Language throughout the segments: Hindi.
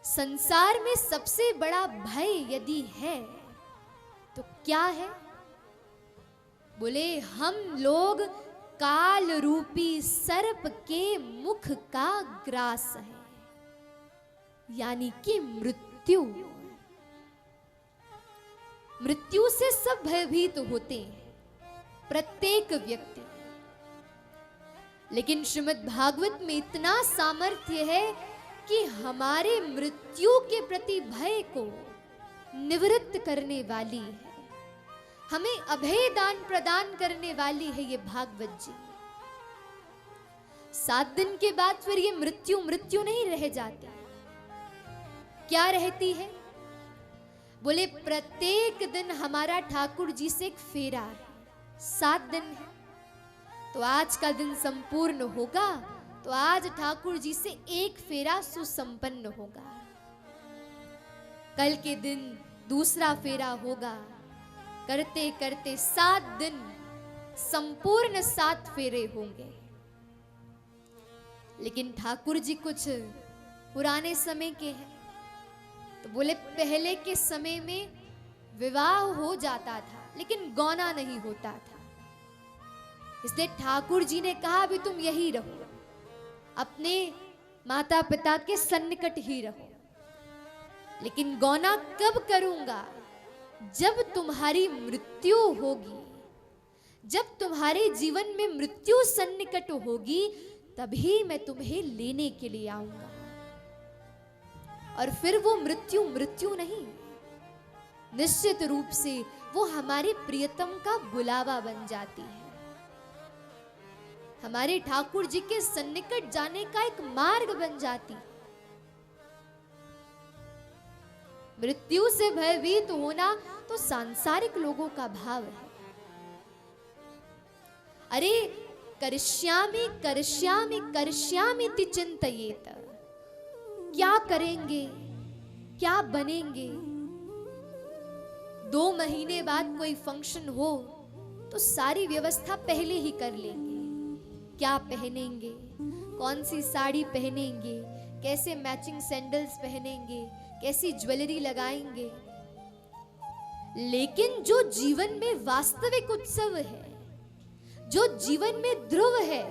संसार में सबसे बड़ा भय यदि है तो क्या है? बोले हम लोग काल रूपी सर्प के मुख का ग्रास है, यानी कि मृत्यु। मृत्यु से सब भयभीत होते हैं, प्रत्येक व्यक्ति। लेकिन श्रीमद् भागवत में इतना सामर्थ्य है कि हमारे मृत्यु के प्रति भय को निवृत्त करने वाली है, हमें अभय दान प्रदान करने वाली है ये भागवत जी। 7 दिन के बाद फिर ये मृत्यु मृत्यु नहीं रह जाती। क्या रहती है? बोले प्रत्येक दिन हमारा ठाकुर जी से एक फेरा है। 7 दिन है तो आज का दिन संपूर्ण होगा, तो आज ठाकुर जी से एक फेरा सुसंपन्न होगा, कल के दिन दूसरा फेरा होगा, करते करते 7 दिन संपूर्ण 7 फेरे होंगे। लेकिन ठाकुर जी कुछ पुराने समय के हैं, तो बोले पहले के समय में विवाह हो जाता था लेकिन गौना नहीं होता था, इसलिए ठाकुर जी ने कहा अभी तुम यही रहो, अपने माता पिता के सन्निकट ही रहो, लेकिन गौना कब करूंगा? जब तुम्हारी मृत्यु होगी, जब तुम्हारे जीवन में मृत्यु सन्निकट होगी, तभी मैं तुम्हें लेने के लिए आऊंगा। और फिर वो मृत्यु मृत्यु नहीं, निश्चित रूप से वो हमारे प्रियतम का बुलावा बन जाती है, हमारे ठाकुर जी के सन्निकट जाने का एक मार्ग बन जाती। मृत्यु से भयभीत होना तो सांसारिक लोगों का भाव है। अरे करिष्यामि करिष्यामि करिष्यामि इति चिंतयेत, क्या करेंगे, क्या बनेंगे। 2 महीने बाद कोई फंक्शन हो तो सारी व्यवस्था पहले ही कर लेंगे, क्या पहनेंगे, कौन सी साड़ी पहनेंगे, कैसे मैचिंग सैंडल्स पहनेंगे, कैसी ज्वेलरी लगाएंगे। लेकिन जो जीवन में वास्तविक उत्सव है, जो जीवन में ध्रुव है,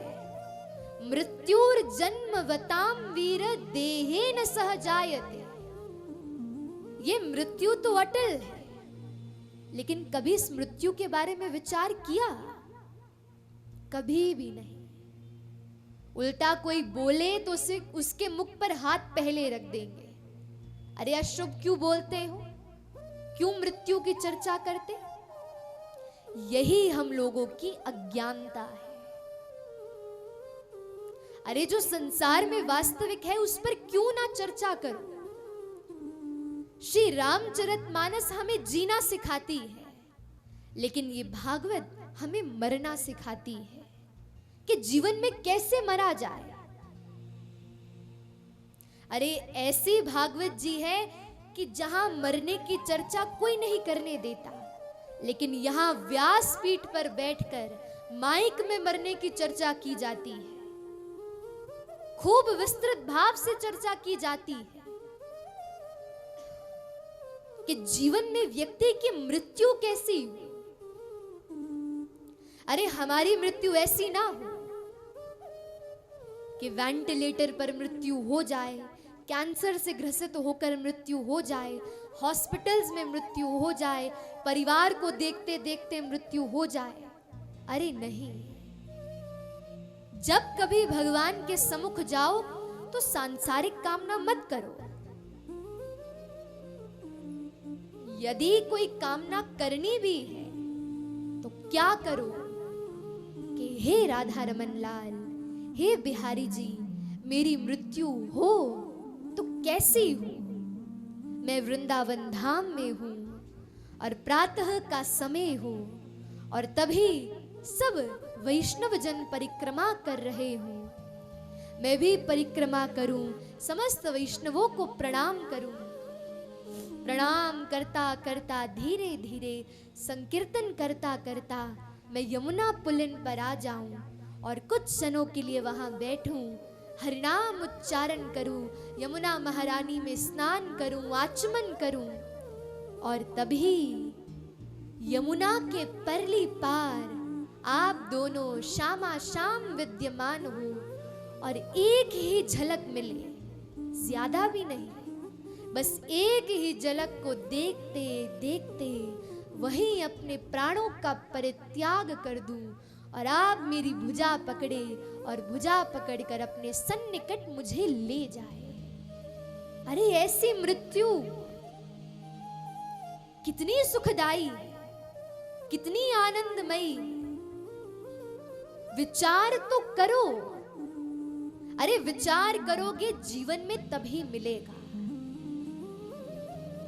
मृत्युर जन्मवताम वीर देहेन सह जायते, ये मृत्यु तो अटल है, लेकिन कभी इस मृत्यु के बारे में विचार किया? कभी भी नहीं। उल्टा कोई बोले तो उसके मुख पर हाथ पहले रख देंगे, अरे अशुभ क्यों बोलते हो, क्यों मृत्यु की चर्चा करते। यही हम लोगों की अज्ञानता है। अरे जो संसार में वास्तविक है उस पर क्यों ना चर्चा करो। श्री रामचरितमानस हमें जीना सिखाती है, लेकिन ये भागवत हमें मरना सिखाती है कि जीवन में कैसे मरा जाए। अरे ऐसी भागवत जी है कि जहां मरने की चर्चा कोई नहीं करने देता, लेकिन यहां व्यासपीठ पर बैठकर माइक में मरने की चर्चा की जाती है, खूब विस्तृत भाव से चर्चा की जाती है कि जीवन में व्यक्ति की मृत्यु कैसी हो। अरे हमारी मृत्यु ऐसी ना हो कि वेंटिलेटर पर मृत्यु हो जाए, कैंसर से ग्रसित होकर मृत्यु हो जाए, हॉस्पिटल्स में मृत्यु हो जाए, परिवार को देखते देखते मृत्यु हो जाए। अरे नहीं, जब कभी भगवान के सम्मुख जाओ तो सांसारिक कामना मत करो। यदि कोई कामना करनी भी है तो क्या करो कि हे राधा रमन लाल, हे बिहारी जी, मेरी मृत्यु हो तो कैसी हो। मैं वृंदावन धाम में हूं और प्रातः का समय हो और तभी सब वैष्णव जन परिक्रमा कर रहे हूं। मैं भी परिक्रमा करूं, समस्त वैष्णवों को प्रणाम करूं। प्रणाम करता करता धीरे धीरे संकीर्तन करता करता मैं यमुना पुलिन पर आ जाऊं और कुछ क्षणों के लिए वहां बैठूं, हरिनाम उच्चारण करूं, यमुना महारानी में स्नान करूं, आचमन करूं, और तभी यमुना के परली पार आप दोनों शामा शाम विद्यमान हो और एक ही झलक मिले, ज्यादा भी नहीं, बस एक ही झलक को देखते देखते वहीं अपने प्राणों का परित्याग कर दूं और आप मेरी भुजा पकड़े और भुजा पकड़कर अपने सन्निकट मुझे ले जाए। अरे ऐसी मृत्यु कितनी सुखदाई, कितनी आनंदमयी, विचार तो करो। अरे विचार करोगे जीवन में तभी मिलेगा।